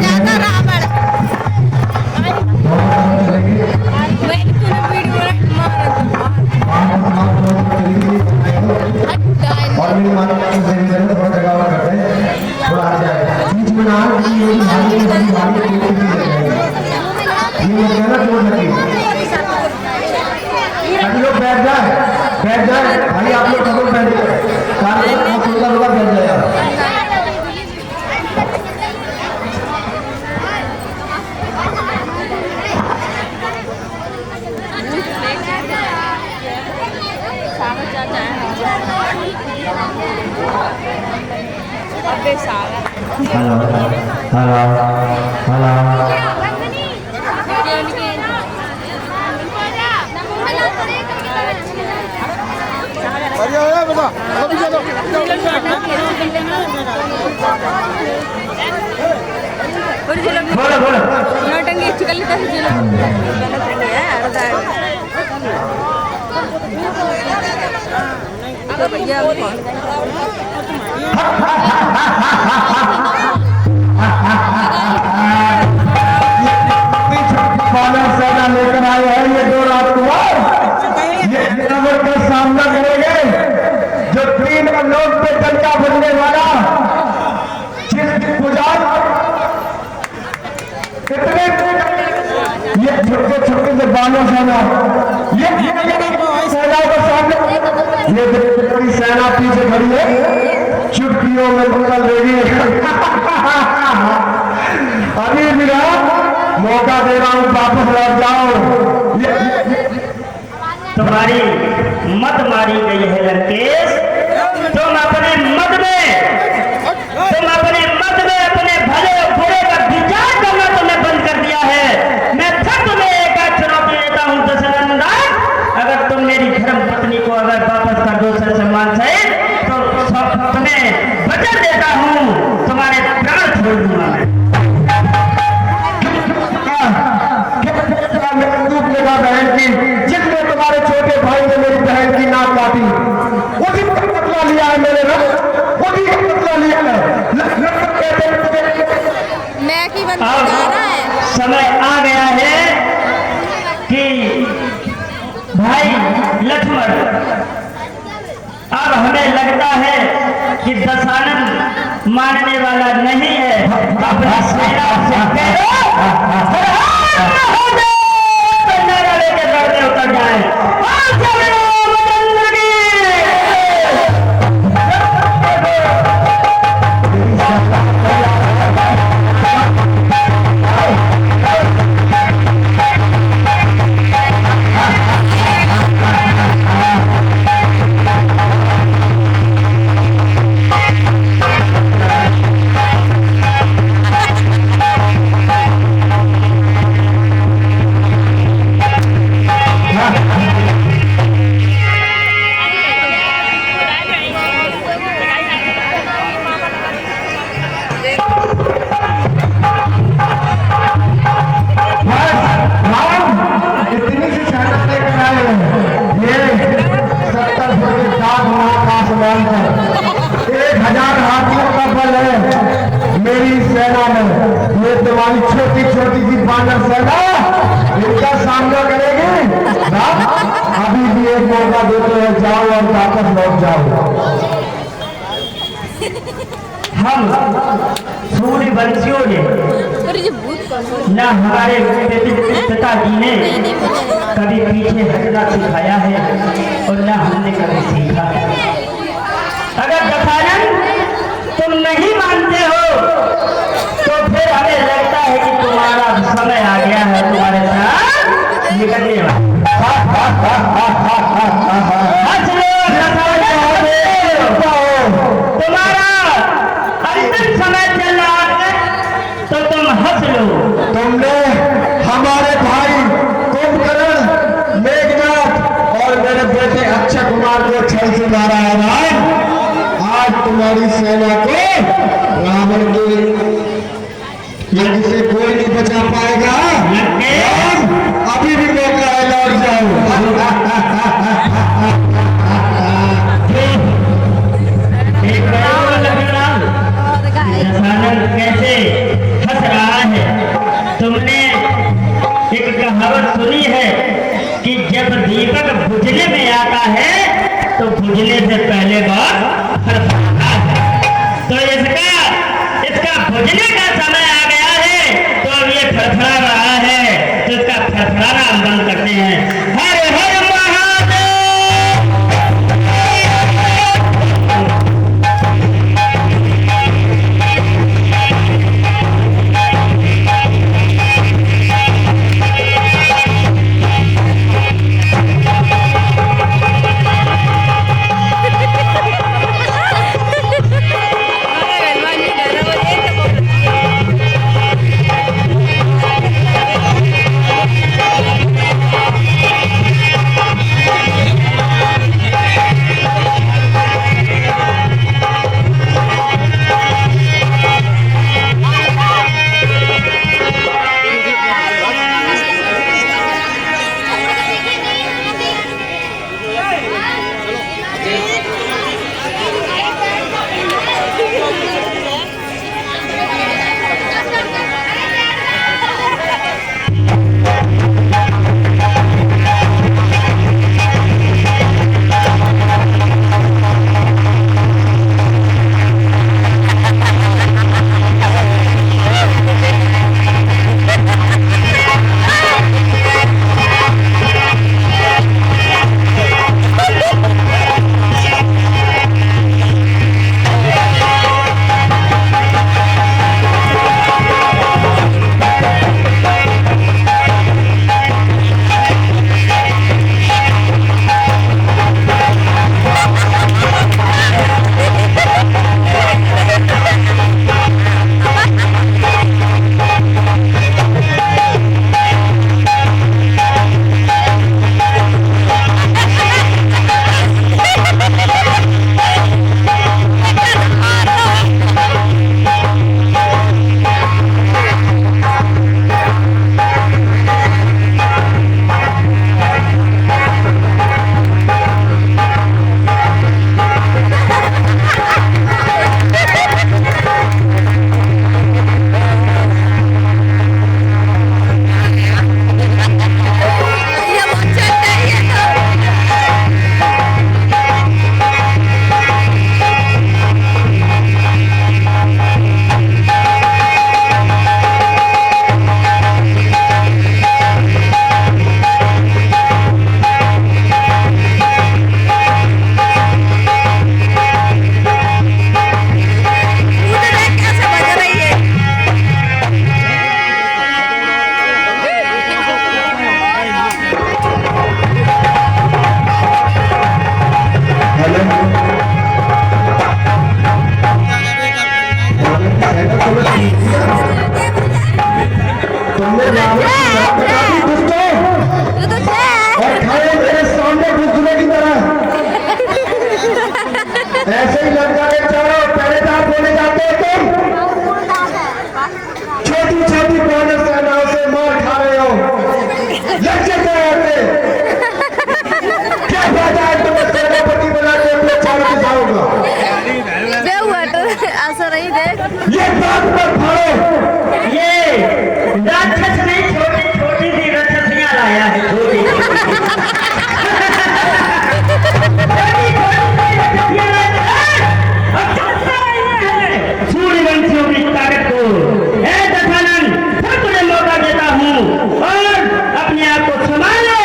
ज्यादा रावण और मेरी माता थोड़ा जगह हुआ करते हैं, थोड़ा आ जाए बीच में ना ये भाई ये कहना क्यों लगी अभी लोग बैठ जाए भाई आप लोग सब लोग बैठ जाए कार्यक्रम सुंदर होगा बैठ जाएगा हेलो हेलो हेलो बोलो बोलो नौटंकी चिकन लेता है भैया सेना लेकर आए हैं ये दो राजकुमार ये नगर का सामना करेंगे जो 3 लोग पे डंडा बनने वाला जिसकी पुजार इतने ये छोटे छोटे से बालों सेना ये सेनाओं के सामने ये पूरी सेना पीछे खड़ी है चुटकियों में बदल देगी अभी मेरा मौका दे रहा हूं वापस लौट जाओ तुम्हारी मत मारी गई है लंकेश तुम अपने मत में अपने भले बुरे का विचार करना तुमने बंद कर दिया है मैं फिर तुम्हें एक चुनौती देता हूं दशरथ अगर तुम मेरी धर्म पत्नी को अगर वापस कर दो सर सम्मान सहित तो तुम्हें वचन देता हूं तुम्हारे प्राण छोड़ दूंगा मैं बहन की जिसने तुम्हारे छोटे भाई ने मेरी बहन की नाक काटी उसी का बदला लिया है मैंने ना उसी का बदला लिया है मैं की बंद जा रहा है समय आ गया है कि भाई लक्ष्मण अब हमें लगता है कि दशानन मानने वाला नहीं है अपनी सेना से लेकर लड़ने उतर जाए छोटी छोटी सी बानर सेना इनका सामना करेगी अभी भी एक मौका देते हैं जाओ और वापस लौट जाओ हम सूर्यवंशियों ने न हमारे पिताजी ने कभी पीछे हटना सिखाया है और न हमने कभी सीखा है अगर दशानन तुम नहीं मानते हो तो फिर हमें लगता है कि तुम्हारा समय आ गया है तुम्हारे साथ निकलने वाला तुम्हारा अंतिम समय चल रहा है तो तुम हंस लो तुमने हमारे भाई कुंभकर्ण मेघनाथ और मेरे बेटे अक्षय कुमार को छल से मारा है भाई आज तुम्हारी सेना को रावण के यज्ञ से कोई नहीं बचा पाएगा अभी भी मौका है लौट जाओ एक कहावत सुनी है कि जब दीपक बुझने में आता है तो बुझने से पहले बहुत फड़फड़ाता है। तो इसका बुझने का समय आ गया है, तो अब ये फड़फड़ा रहा है, तो इसका फड़फड़ाना हम बंद करते हैं। हर हर ऐसे ही लग जाए चारों पहरेदार बोले जाते हो तुम छोटी छोटी बोनस सेनाओं से मार खा रहे हो लग जाते क्या फायदा है तुम्हें सेनापति बनाते हुए चारों दिखाओगा असर नहीं देख ये बात पर फाड़ो ये राक्षस ने छोटी छोटी सी राक्षसियां लाया है छोटी सूर्यवंशियों की ताकत को दशानन फिर तुझे मौका देता हूँ और अपने आप को संभाल ले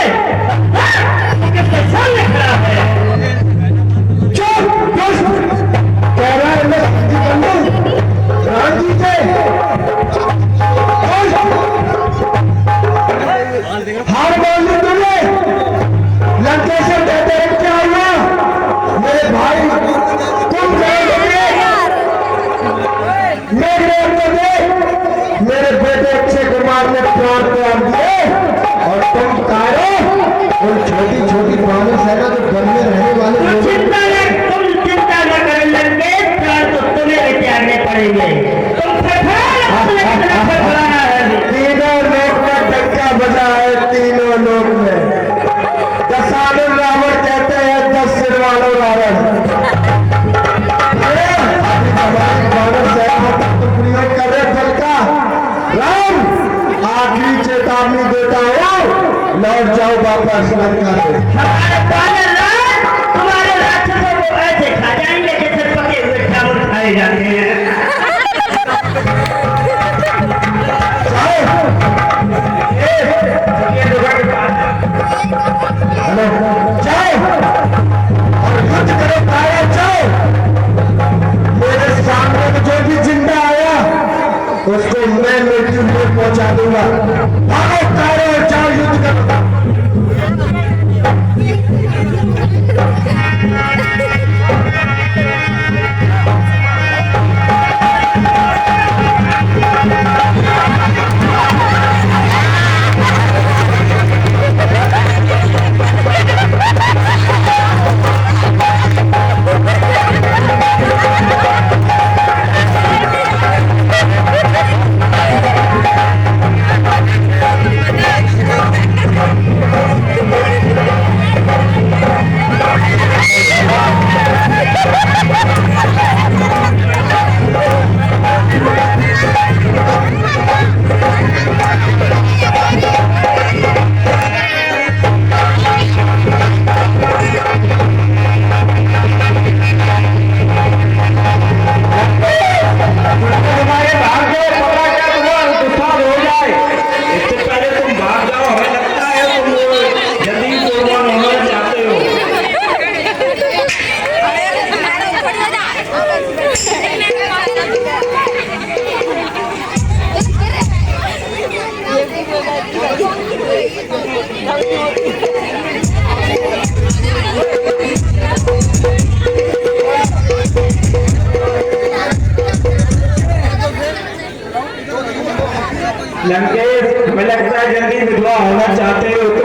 किसके सामने खड़ा है चुप कह रहा है मैं राजी से हार मान ली तुमने लंकेश्वर कहते हैं क्या हुआ मेरे भाई तुम मेरे बेटे अक्षय कुमार ने प्यार दिए और तुम तारो उन छोटी छोटी पुरानी सेना जो घर में रहने वाले तुम चिंता न कर लंके प्राण तो तुम्हें भी त्यागने पड़ेंगे तुम तीनों लोक में डंका बजा है तीनों लोक में दशानन रावण कहते हैं 10 सिर वालों रावण प्रयोग कर रहे फल का राम आखिरी चेतावनी देता हूं वापस मत कर दे। हमारे बानर राज तुम्हारे राक्षसों को ऐसे खा जाएंगे जैसे पके हुए चावल खाए जाते हैं। जाओ और युद्ध करो ताया, जाओ। मेरे सामने में जो भी जिंदा आया उसको मैं मृत्यु में पहुंचा दूंगा। भागो तारे और जाओ युद्ध करो। लंकेश, हमें लगता है जल्दी विधवा होना चाहते हो तो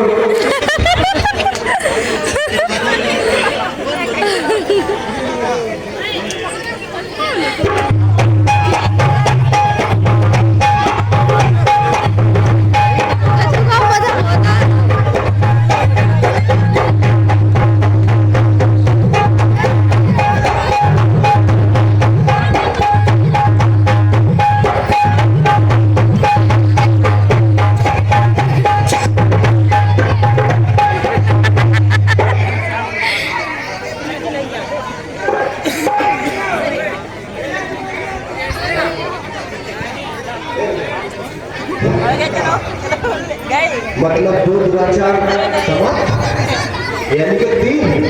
मतलब 2 दुराचार समाप्त, यानी कि 3।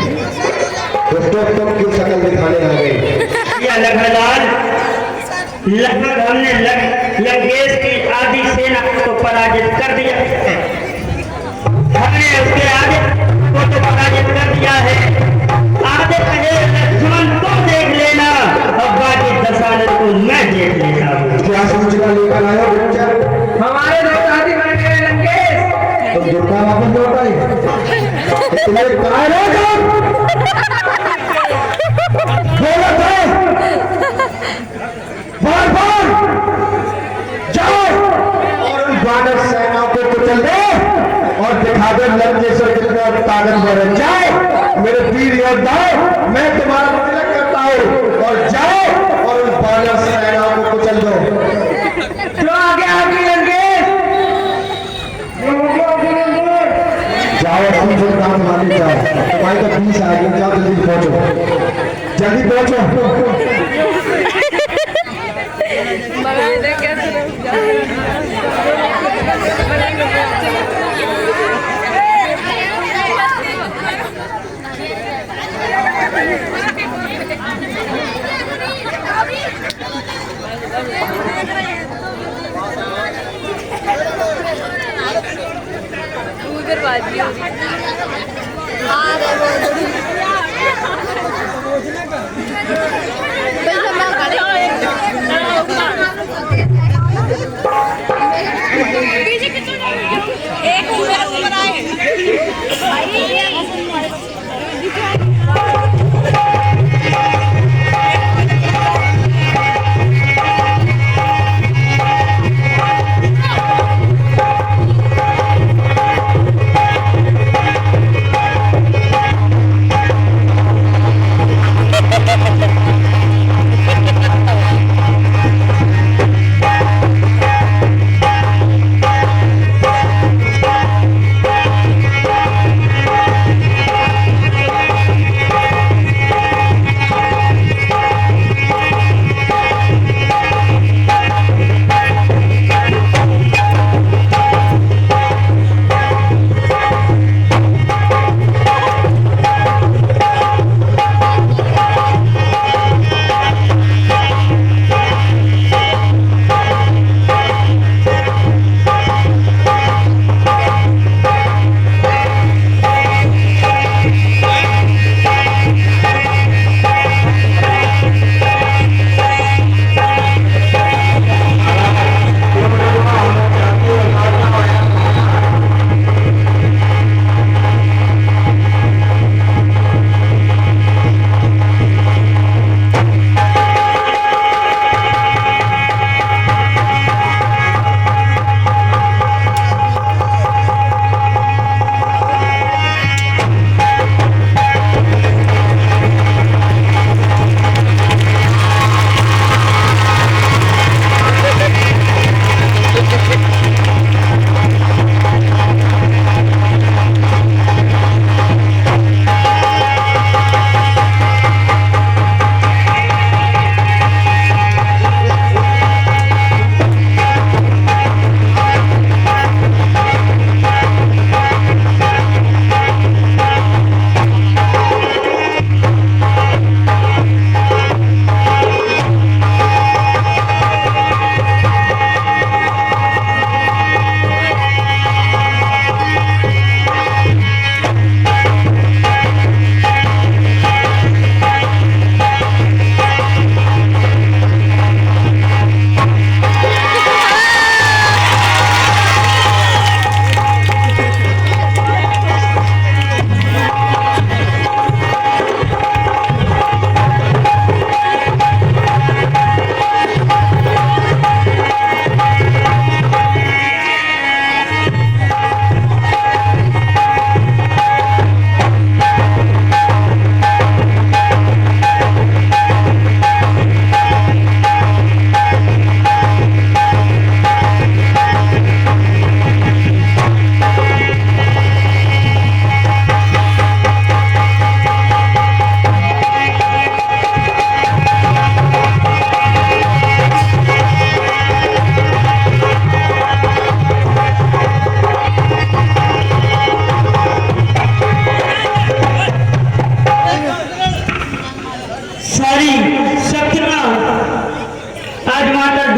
दोस्तों तुम क्यों शक्ल दिखाने आ गए? या लगभग हमने लंकेश की आधी सेना को पराजित कर दिया। हमने उसके आगे को तो पराजित कर दिया है। आगे कहे लक्ष्मण को देख लेना और बाकी दशानन को मैं देख लेता हूँ। क्या सूचना लेकर आए हो बच्चा? हमारे 2 साथी बन गए लंकेश। तुम दुर्गा वापस लौट आए? तुम्हें कहा बार जाओ और उन वानर सेनाओं को कुचल दो और दिखा दो लंकेश्वर कितना ताकतवर है। जाओ मेरे वीर योद्धाओं, मैं तुम्हारा तिलक करता हूँ, और जाओ और उन वानर सेनाओं को कुचल दो। जो आगे आगे लंकेश, जाओ अपनी जो काम माने जाओ। तुम्हारी तो 20 आ गई, जाओ जल्दी पहुंचो, जल्दी पहुंचो।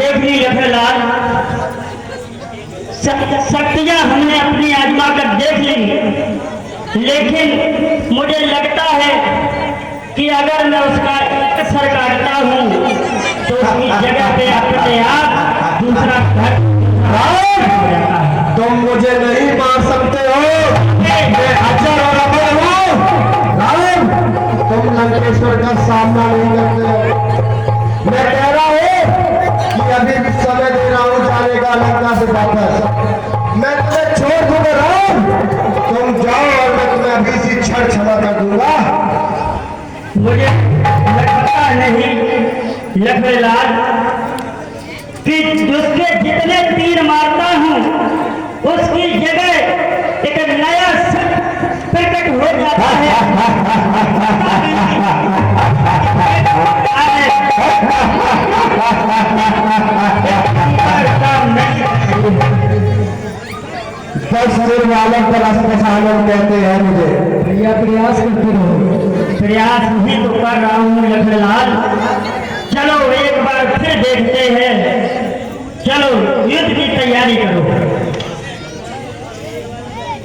देख ली लखनलाल, शक्तियां हमने अपनी आजमा कर देख ली, लेकिन मुझे लगता है कि अगर मैं उसका सर काटता हूँ तो उसकी जगह पे अपने आप दूसरा घर हो जाता है। तुम मुझे नहीं मार सकते हो, मैं अजर और अमर हूँ। राम, तुम लंकेश्वर का सामना नहीं करते। मैं कह रहा हूँ कि अभी भी समय दे रहा हूँ जाने का लंका से वापस। मैं तुम्हें छोड़ दूंगा राम, तुम जाओ और मैं तुम्हें अभी से क्षण क्षमा कर दूंगा। मुझे लगता नहीं लखनलाल कि उसके जितने तीर मारता हूँ उसकी जगह एक नया प्रकट हो जाता है। शरीर वालों पर अस्पतालों कहते हैं मुझे। भैया प्रयास करते रहो। प्रयास ही तो कर रहा हूँ लखनलाल। चलो एक बार फिर देखते हैं, चलो युद्ध की तैयारी करो।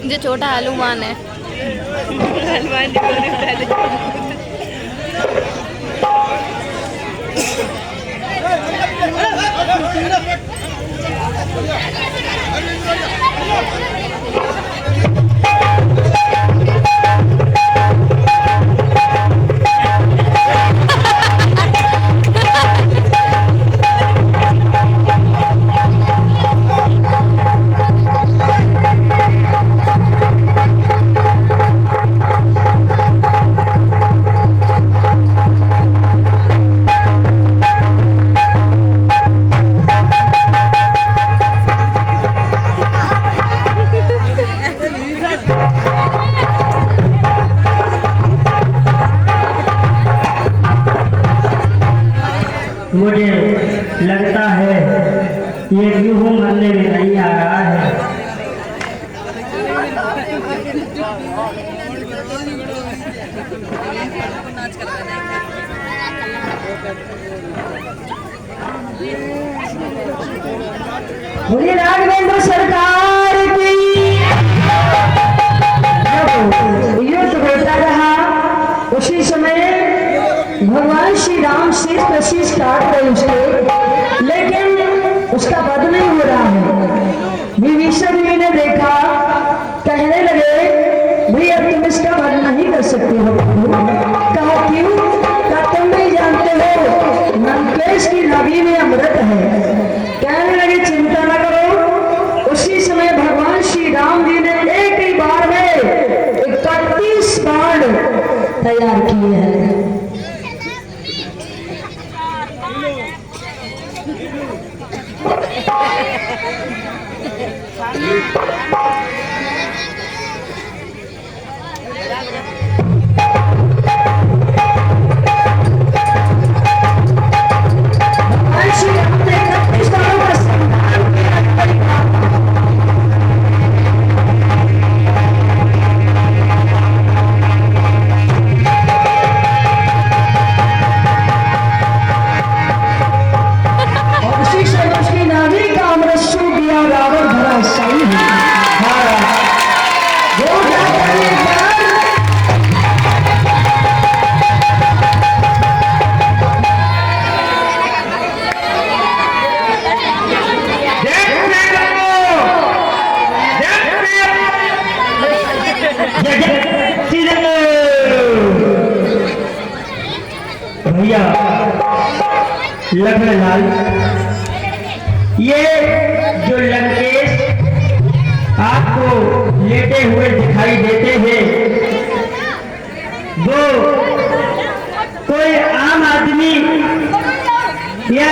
जो छोटा हनुमान है हनुमान जी मुझे लगता है ये व्यूह मरने में नहीं आ रहा है। बोलिए राघवेंद्र सरकार की। युद्ध होता रहा, उसी समय भगवान श्री राम शीश पर शीश काट रहे उसके, लेकिन उसका वध नहीं हो रहा है। विभीषण जी ने देखा, कहने लगे भैया तुम इसका वध नहीं कर सकते हो। कहा क्यों? क्या तुम नहीं जानते हो लंकेश की नाभि में अमृत है। कहने लगे चिंता न करो। उसी समय भगवान श्री राम जी ने एक ही बार में 31 बाण तैयार किए हैं। भैया लखनलाल, ये जो लंकेश आपको लेटे हुए दिखाई देते हैं वो कोई आम आदमी या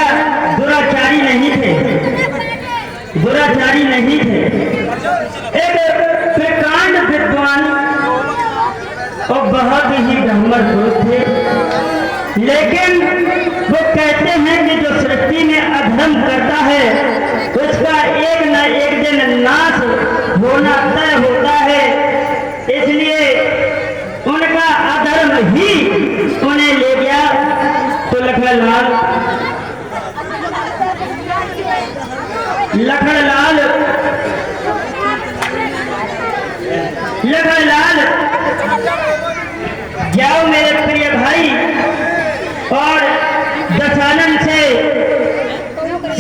दुराचारी नहीं थे, दुराचारी नहीं थे। एक प्रकांड विद्वान और बहुत ही ब्राह्मण पुरुष थे, लेकिन वो कहते हैं कि जो सृष्टि में अधर्म करता है उसका एक न एक दिन नाश होना तय होता है। इसलिए उनका अधर्म ही उन्हें ले गया। तो लखनलाल लखनलाल जाओ मेरे प्रिय भाई और दशानन से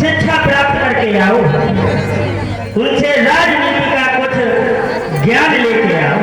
शिक्षा प्राप्त करके आओ, उनसे राजनीति का कुछ ज्ञान लेके आओ।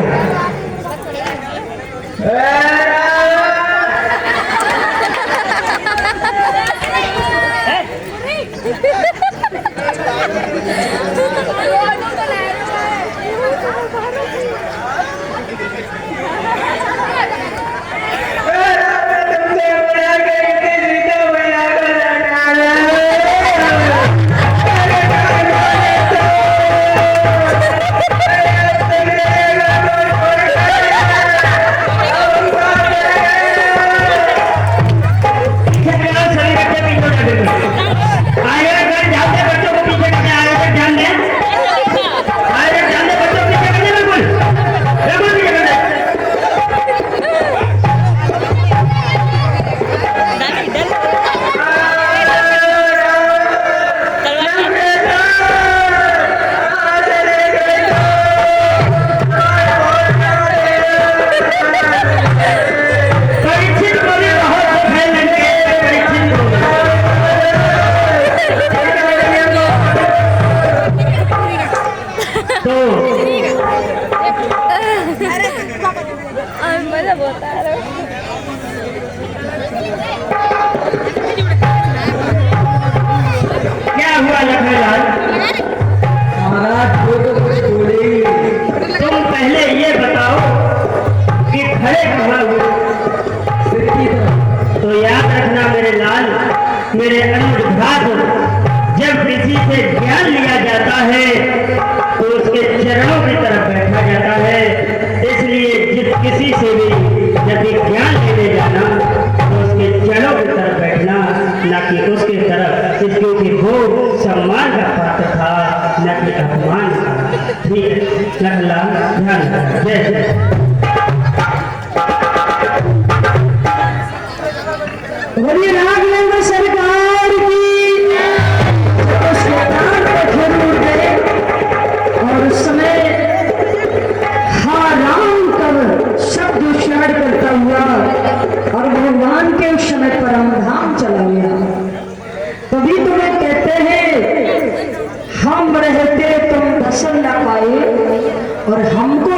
मजा बहुत आ रहा है। क्या हुआ लखनलाल? महाराज वो तो कुछ बोले ही नहीं। तुम पहले ये बताओ कि खड़े कहाँ हुए? सिर की तरफ। तो याद रखना मेरे लाल, मेरे अनुज भ्रात, जब किसी से ज्ञान लिया जाता है तो उसके चरणों की तरफ बैठा जाता है। इसलिए जिस किसी से भी यदि ज्ञान लेने जाना तो उसके चरणों की तरफ बैठना, न कि उसके तरफ, क्योंकि वो सम्मान का पात्र था, न कि अपमान का। ठीक है लखनलाल, ध्यान रखना। जय जय। बोलिए राघवेंद्र सरकार की। उस मैदान में जरूर गए और उस समय हाँ राम कर शब्द उच्चारण करता हुआ और भगवान के उस समय परम धाम चला गया। तभी तुम्हें कहते हैं हम रहते तुम दर्शन न पाए और हमको